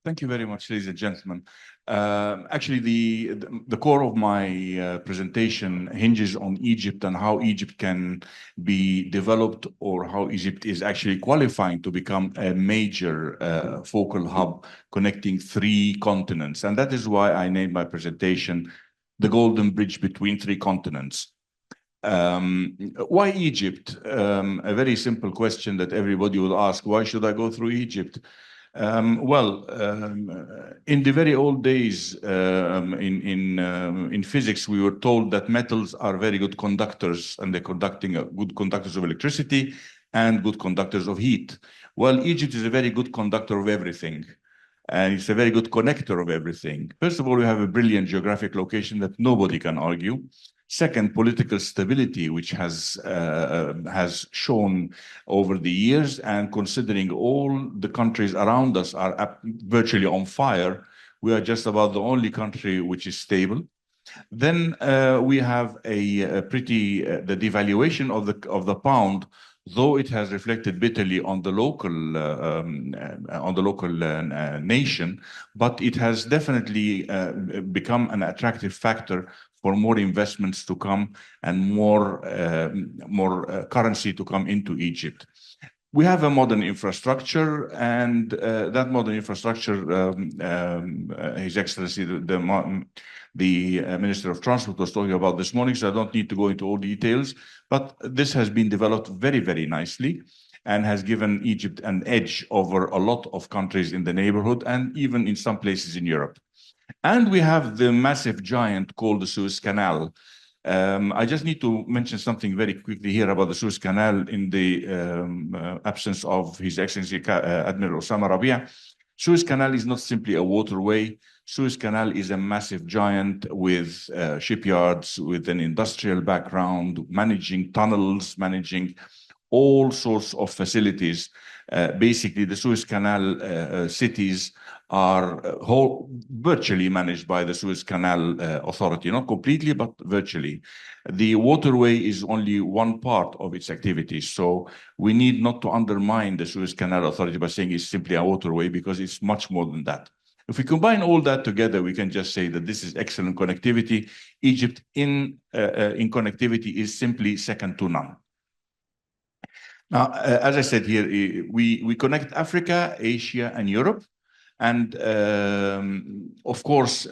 Thank you very much, ladies and gentlemen. Actually, the core of my presentation hinges on Egypt and how Egypt can be developed, or how Egypt is actually qualifying to become a major focal hub connecting 3 continents. And that is why I named my presentation The Golden Bridge Between 3 Continents. Why Egypt? A very simple question that everybody will ask: why should I go through Egypt? In the very old days, in physics, we were told that metals are very good conductors, and they're good conductors of electricity and good conductors of heat. Well, Egypt is a very good conductor of everything, and it's a very good connector of everything. First of all, we have a brilliant geographic location that nobody can argue. Second, political stability, which has shown over the years, and considering all the countries around us are virtually on fire, we are just about the only country which is stable. Then we have the devaluation of the pound, though it has reflected bitterly on the local nation, but it has definitely become an attractive factor for more investments to come and more currency to come into Egypt. We have a modern infrastructure, and that modern infrastructure, His Excellency, the Minister of Transport was talking about this morning, so I don't need to go into all details, but this has been developed very, very nicely and has given Egypt an edge over a lot of countries in the neighborhood and even in some places in Europe. And we have the massive giant called the Suez Canal. I just need to mention something very quickly here about the Suez Canal in the absence of His Excellency Admiral Osama Rabia. Suez Canal is not simply a waterway. Suez Canal is a massive giant with shipyards, with an industrial background, managing tunnels, managing all sorts of facilities. Basically, the Suez Canal cities are virtually managed by the Suez Canal Authority, not completely, but virtually. The waterway is only one part of its activities, so we need not to undermine the Suez Canal Authority by saying it's simply a waterway, because it's much more than that. If we combine all that together, we can just say that this is excellent connectivity. Egypt in connectivity is simply second to none. Now, as I said here, we connect Africa, Asia, and Europe. And of course,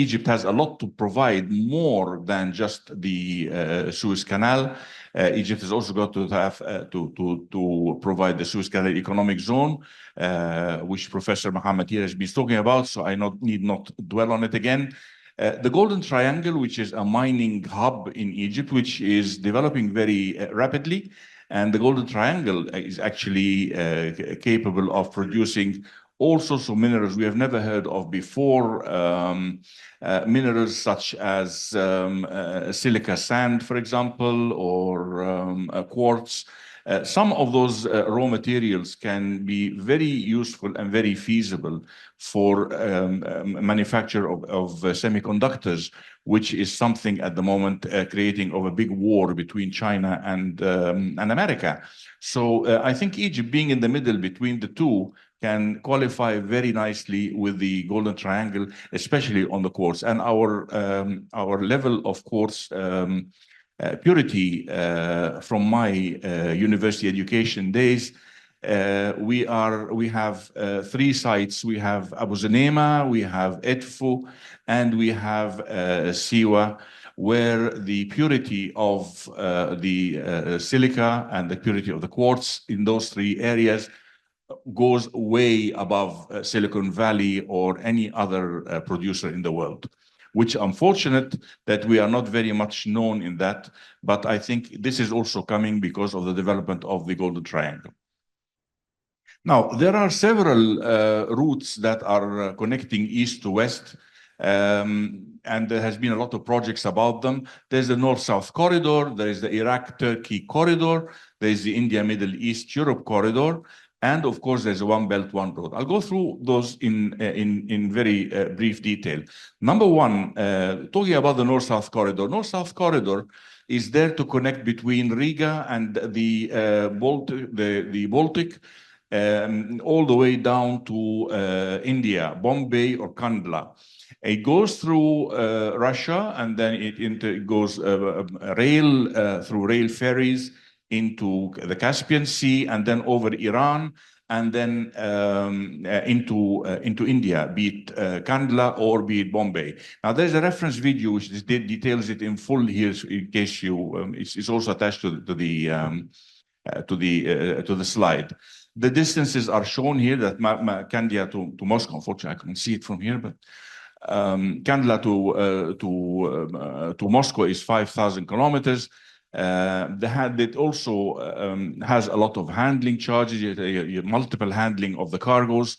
Egypt has a lot to provide more than just the Suez Canal. Egypt has also got to have to provide the Suez Canal Economic Zone, which Professor Mohamed here has been talking about, so I need not dwell on it again. The Golden Triangle, which is a mining hub in Egypt, which is developing very rapidly. And the Golden Triangle is actually capable of producing all sorts of minerals we have never heard of before, minerals such as silica sand, for example, or quartz. Some of those raw materials can be very useful and very feasible for manufacture of semiconductors, which is something at the moment creating of a big war between China and America. So I think Egypt, being in the middle between the two, can qualify very nicely with the Golden Triangle, especially on the quartz. And our level of quartz purity from my university education days, we have 3 sites. We have Abu Zanema, we have Edfu, and we have Siwa, where the purity of the silica and the purity of the quartz in those 3 areas goes way above Silicon Valley or any other producer in the world, which unfortunate that we are not very much known in that, but I think this is also coming because of the development of the Golden Triangle. Now, there are several routes that are connecting east to west, and there has been a lot of projects about them. There's the North-South Corridor, there is the Iraq-Turkey Corridor, there is the India-Middle East-Europe Corridor, and of course, there's a One Belt, One Road. I'll go through those in very brief detail. Number one, talking about the North-South Corridor. North-South Corridor is there to connect between Riga and the Baltic, all the way down to India, Bombay or Kandla. It goes through Russia, and then it goes through rail ferries into the Caspian Sea, and then over Iran, and then into India, be it Kandla or be it Bombay. Now, there's a reference video which details it in full here, in case you. It's also attached to the slide. The distances are shown here. That Kandla to Moscow. Unfortunately, I can't see it from here, but Kandla to Moscow is 5,000 kilometers. It also has a lot of handling charges, multiple handling of the cargoes,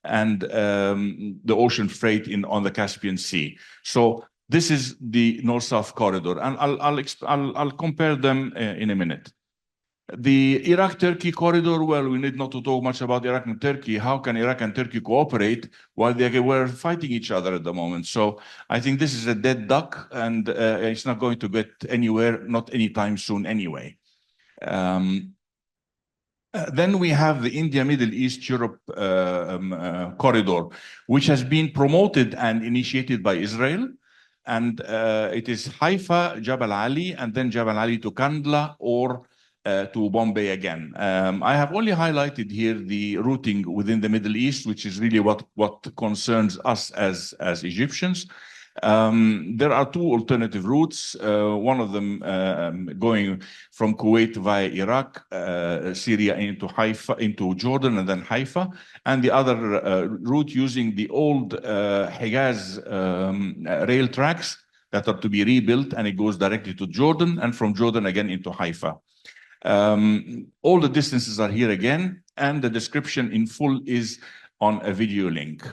and the ocean freight on the Caspian Sea. So this is the North-South corridor, and I'll compare them in a minute. The Iraq-Turkey corridor, well, we need not to talk much about Iraq and Turkey. How can Iraq and Turkey cooperate while they were fighting each other at the moment? So I think this is a dead duck, and it's not going to get anywhere, not anytime soon anyway. Then we have the India, Middle East, Europe corridor, which has been promoted and initiated by Israel. And it is Haifa, Jabal Ali, and then Jabal Ali to Kandla, or to Bombay again. I have only highlighted here the routing within the Middle East, which is really what concerns us as Egyptians. There are two alternative routes, one of them going from Kuwait via Iraq, Syria into Haifa, into Jordan, and then Haifa, and the other route using the old Hejaz rail tracks that are to be rebuilt, and it goes directly to Jordan, and from Jordan again into Haifa. All the distances are here again, and the description in full is on a video link.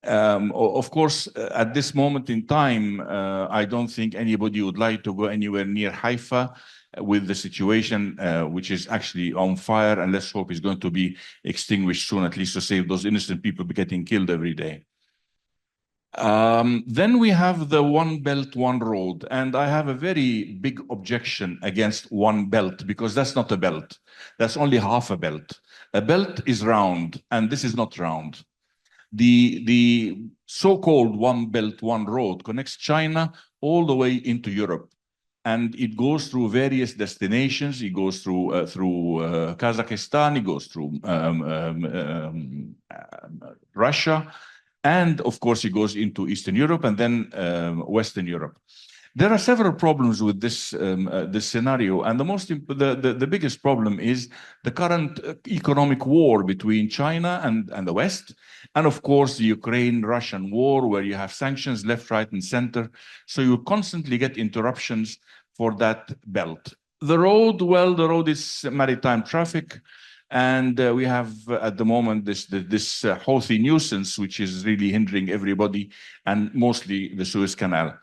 Of course, at this moment in time, I don't think anybody would like to go anywhere near Haifa with the situation, which is actually on fire, and let's hope it's going to be extinguished soon, at least to save those innocent people getting killed every day. Then we have the One Belt, One Road, and I have a very big objection against one belt, because that's not a belt. That's only half a belt. A belt is round, and this is not round. The so-called One Belt, One Road connects China all the way into Europe, and it goes through various destinations. It goes through Kazakhstan, it goes through Russia, and of course, it goes into Eastern Europe and then Western Europe. There are several problems with this scenario, and the biggest problem is the current economic war between China and the West, and of course the Ukraine-Russian war, where you have sanctions left, right, and center. So you constantly get interruptions for that belt. The road, well, the road is maritime traffic. And we have at the moment this Houthi nuisance, which is really hindering everybody, and mostly the Suez Canal.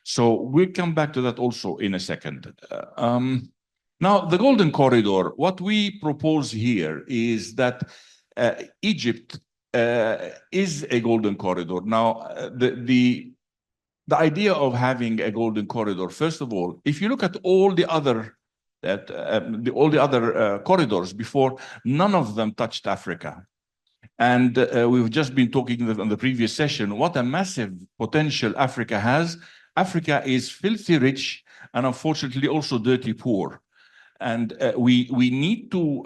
So we'll come back to that also in a second. Now, the Golden Corridor, what we propose here is that Egypt is a Golden Corridor. Now, the idea of having a Golden Corridor, first of all, if you look at all the other corridors before, none of them touched Africa. And we've just been talking on the previous session, what a massive potential Africa has. Africa is filthy rich and unfortunately also dirty poor. And we need to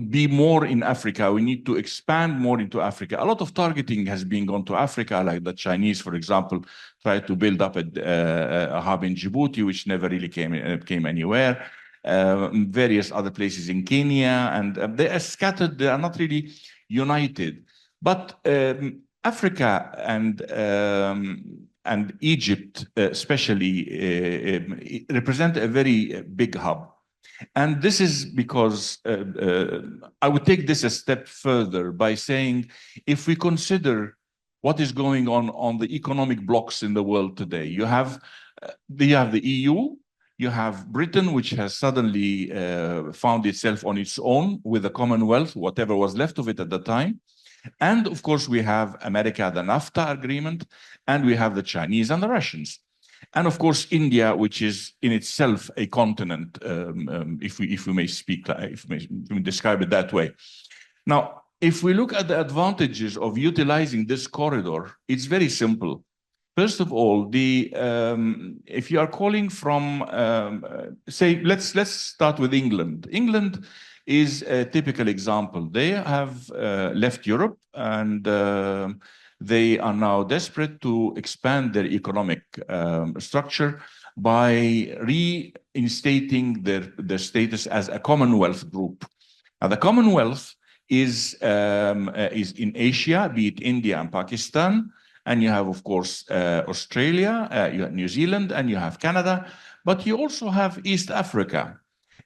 be more in Africa. We need to expand more into Africa. A lot of targeting has been gone to Africa, like the Chinese, for example, tried to build up a hub in Djibouti, which never really came anywhere. Various other places in Kenya, and they are scattered. They are not really united. But Africa and Egypt especially represent a very big hub. And this is because I would take this a step further by saying, if we consider what is going on the economic blocks in the world today, you have the EU, you have Britain, which has suddenly found itself on its own with the Commonwealth, whatever was left of it at the time. And of course, we have America, the NAFTA agreement, and we have the Chinese and the Russians. And of course, India, which is in itself a continent, if we may speak, if we may describe it that way. Now, if we look at the advantages of utilizing this corridor, it's very simple. First of all, if you are calling from, say, let's start with England. England is a typical example. They have left Europe, and they are now desperate to expand their economic structure by reinstating their status as a Commonwealth group. Now, the Commonwealth is in Asia, be it India and Pakistan, and you have, of course, Australia, you have New Zealand, and you have Canada, but you also have East Africa.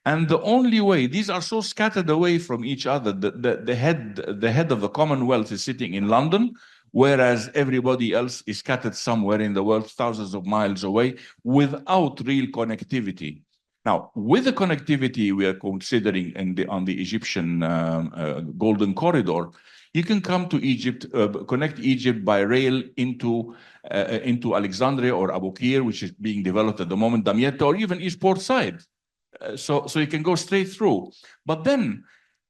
And the only way, these are so scattered away from each other, the head of the Commonwealth is sitting in London, whereas everybody else is scattered somewhere in the world, thousands of miles away, without real connectivity. Now, with the connectivity we are considering on the Egyptian Golden Corridor, you can come to Egypt, connect Egypt by rail into Alexandria or Abu Qir, which is being developed at the moment, Damietta, or even East Port Side. So you can go straight through. But then,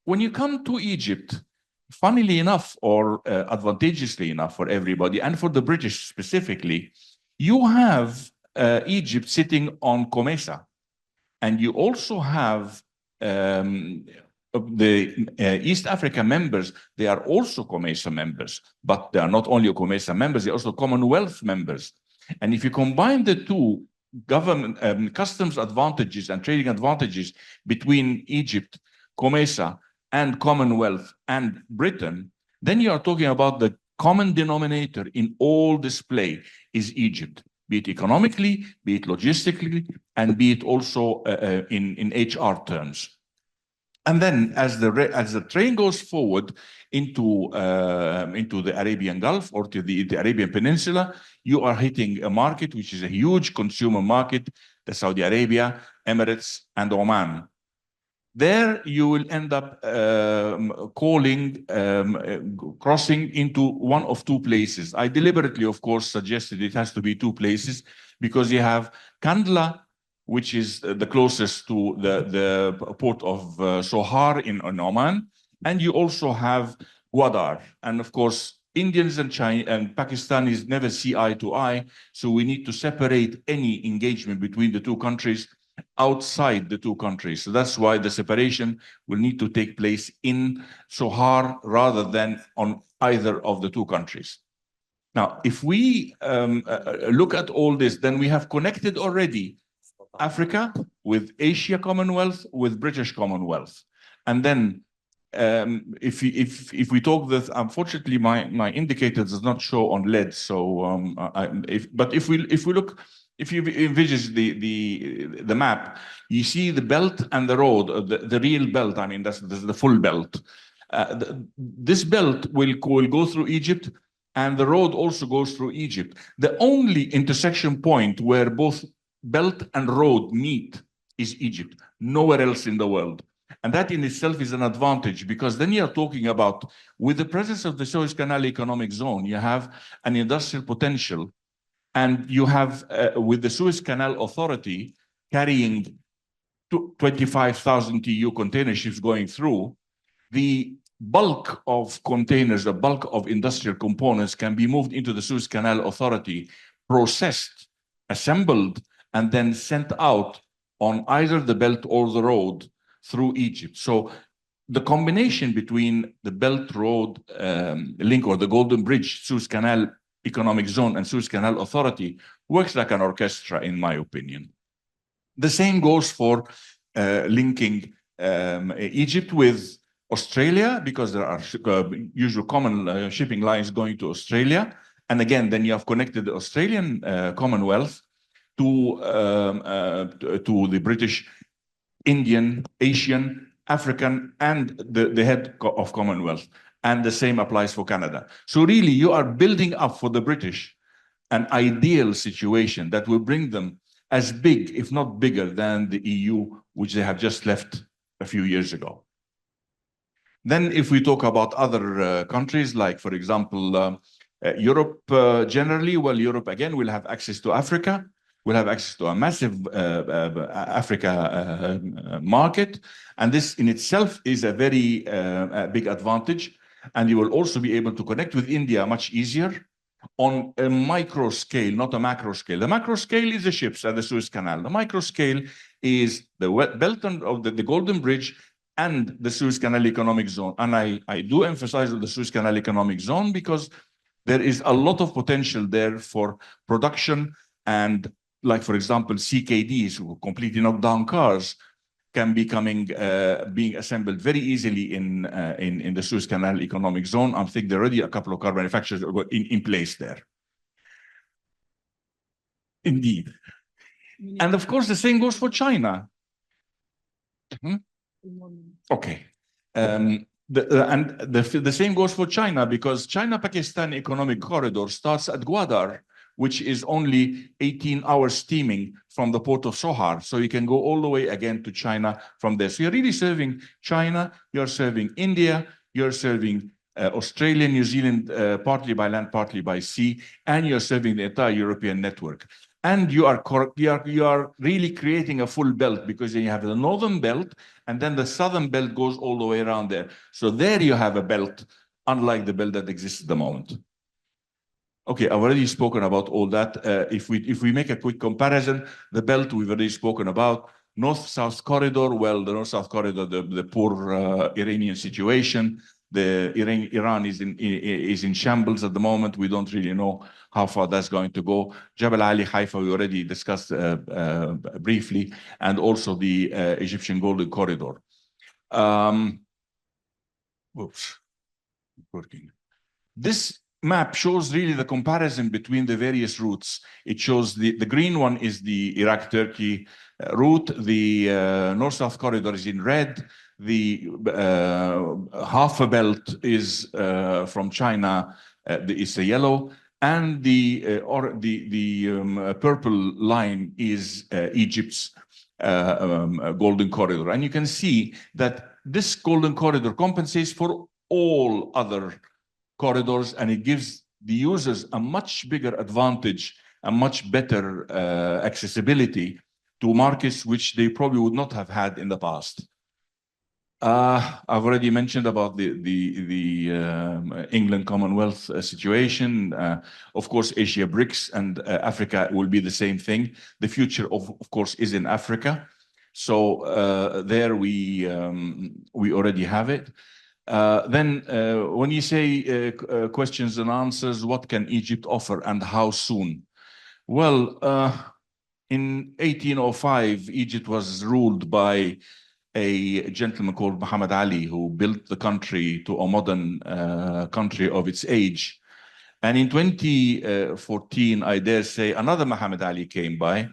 when you come to Egypt, funnily enough, or advantageously enough for everybody, and for the British specifically, you have Egypt sitting on COMESA. And you also have the East Africa members, they are also COMESA members, but they are not only COMESA members, they're also Commonwealth members. And if you combine the two government customs advantages and trading advantages between Egypt, COMESA, and Commonwealth and Britain, then you are talking about the common denominator in all this play is Egypt, be it economically, be it logistically, and be it also in HR terms. And then, as the train goes forward into the Arabian Gulf or to the Arabian Peninsula, you are hitting a market which is a huge consumer market, the Saudi Arabia, Emirates, and Oman. There you will end up crossing into one of two places. I deliberately, of course, suggested it has to be two places because you have Kandla, which is the closest to the port of Sohar in Oman, and you also have Gwadar. And of course, Indians and Pakistanis never see eye to eye, so we need to separate any engagement between the two countries outside the two countries. So that's why the separation will need to take place in Sohar rather than on either of the two countries. Now, if we look at all this, then we have connected already Africa with Asia Commonwealth, with British Commonwealth. And then if we talk this, unfortunately, my indicator does not show on LED. So, but if we look, if you envisage the map, you see the belt and the road, the real belt. I mean, that's the full belt. This belt will go through Egypt, and the road also goes through Egypt. The only intersection point where both belt and road meet is Egypt, nowhere else in the world. And that in itself is an advantage, because then you're talking about, with the presence of the Suez Canal Economic Zone, you have an industrial potential, and you have, with the Suez Canal Authority carrying 25,000 TEU container ships going through, the bulk of containers, the bulk of industrial components can be moved into the Suez Canal Authority, processed, assembled, and then sent out on either the belt or the road through Egypt. So the combination between the Belt Road link, or the Golden Bridge, Suez Canal Economic Zone, and Suez Canal Authority works like an orchestra, in my opinion. The same goes for linking Egypt with Australia, because there are usual common shipping lines going to Australia. And again, then you have connected the Australian Commonwealth to the British, Indian, Asian, African, and the head of Commonwealth. And the same applies for Canada. So really, you are building up for the British an ideal situation that will bring them as big, if not bigger, than the EU, which they have just left a few years ago. Then if we talk about other countries, like, for example, Europe generally, well, Europe, again, will have access to Africa. We'll have access to a massive Africa market. And this in itself is a very big advantage. And you will also be able to connect with India much easier on a micro scale, not a macro scale. The macro scale is the ships and the Suez Canal. The micro scale is the belt of the Golden Bridge and the Suez Canal Economic Zone. And I do emphasize the Suez Canal Economic Zone because there is a lot of potential there for production and, like, for example, CKDs, who completely knock down cars, can be being assembled very easily in the Suez Canal Economic Zone. I think there are already a couple of car manufacturers in place there. Indeed. And of course, the same goes for China. Okay. The same goes for China, because China-Pakistan Economic Corridor starts at Gwadar, which is only 18 hours steaming from the port of Sohar. So you can go all the way again to China from there. So you're really serving China, you're serving India, you're serving Australia, New Zealand, partly by land, partly by sea, and you're serving the entire European network. And you are really creating a full belt, because then you have the northern belt, and then the southern belt goes all the way around there. So there you have a belt, unlike the belt that exists at the moment. Okay, I've already spoken about all that. If we make a quick comparison, the belt we've already spoken about. North-South corridor, well, the North-South corridor, the poor Iranian situation. Iran is in shambles at the moment. We don't really know how far that's going to go. Jabal Ali, Haifa, we already discussed briefly, and also the Egyptian Golden Corridor. Whoops, working. This map shows really the comparison between the various routes. It shows the green one is the Iraq-Turkey route. The North-South corridor is in red. The half a belt is from China, is the yellow, and the purple line is Egypt's golden corridor. And you can see that this golden corridor compensates for all other corridors, and it gives the users a much bigger advantage, a much better accessibility to markets which they probably would not have had in the past. I've already mentioned about the England Commonwealth situation. Of course, Asia BRICS and Africa will be the same thing. The future, of course, is in Africa. So there we already have it. Then when you say questions and answers, what can Egypt offer and how soon? Well, in 1805, Egypt was ruled by a gentleman called Muhammad Ali, who built the country to a modern country of its age. And in 2014, I dare say, another Muhammad Ali came by,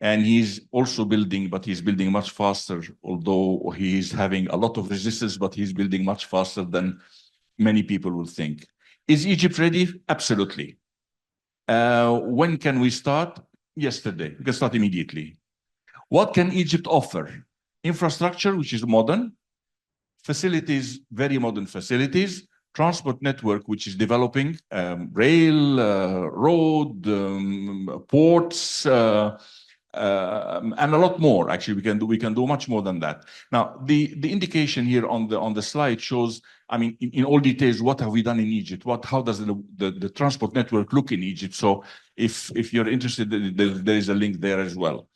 and he's also building, but he's building much faster, although he's having a lot of resistance, but he's building much faster than many people will think. Is Egypt ready? Absolutely. When can we start? Yesterday. We can start immediately. What can Egypt offer? Infrastructure, which is modern, facilities, very modern facilities, transport network, which is developing, rail, road, ports, and a lot more. Actually, we can do much more than that. Now, the indication here on the slide shows, I mean, in all details, what have we done in Egypt? How does the transport network look in Egypt? So if you're interested, there is a link there as well.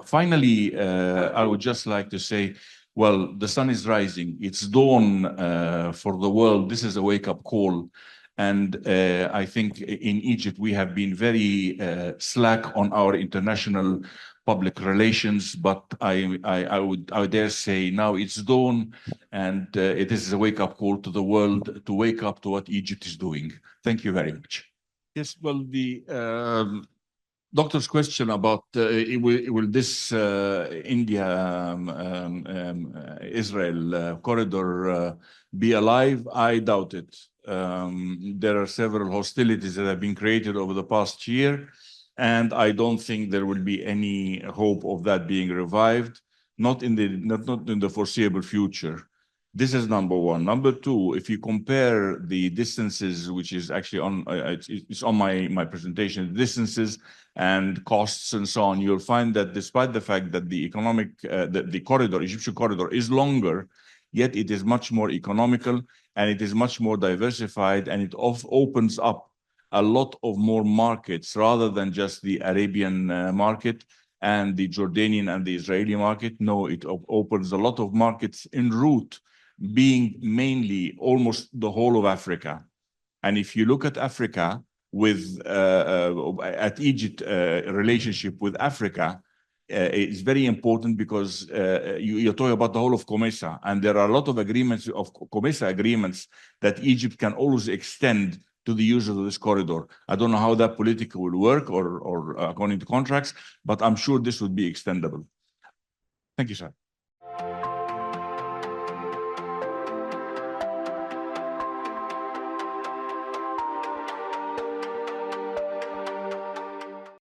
Finally, I would just like to say, well, the sun is rising. It's dawn for the world. This is a wake-up call. And I think in Egypt, we have been very slack on our international public relations, but I would dare say now it's dawn, and it is a wake-up call to the world to wake up to what Egypt is doing. Thank you very much. Yes, well, the doctor's question about will this India-Israel corridor be alive? I doubt it. There are several hostilities that have been created over the past year, and I don't think there will be any hope of that being revived, not in the foreseeable future. This is number one. Number two, if you compare the distances, which is actually on it's on my presentation, distances and costs and so on, you'll find that despite the fact that the economic the corridor, Egyptian corridor, is longer, yet it is much more economical and it is much more diversified, and it opens up a lot of more markets rather than just the Arabian market and the Jordanian and the Israeli market. No, it opens a lot of markets en route, being mainly almost the whole of Africa. And if you look at Africa with at Egypt relationship with Africa, it's very important because you're talking about the whole of COMESA, and there are a lot of agreements of COMESA agreements that Egypt can always extend to the users of this corridor. I don't know how that politically will work or according to contracts, but I'm sure this would be extendable. Thank you, sir.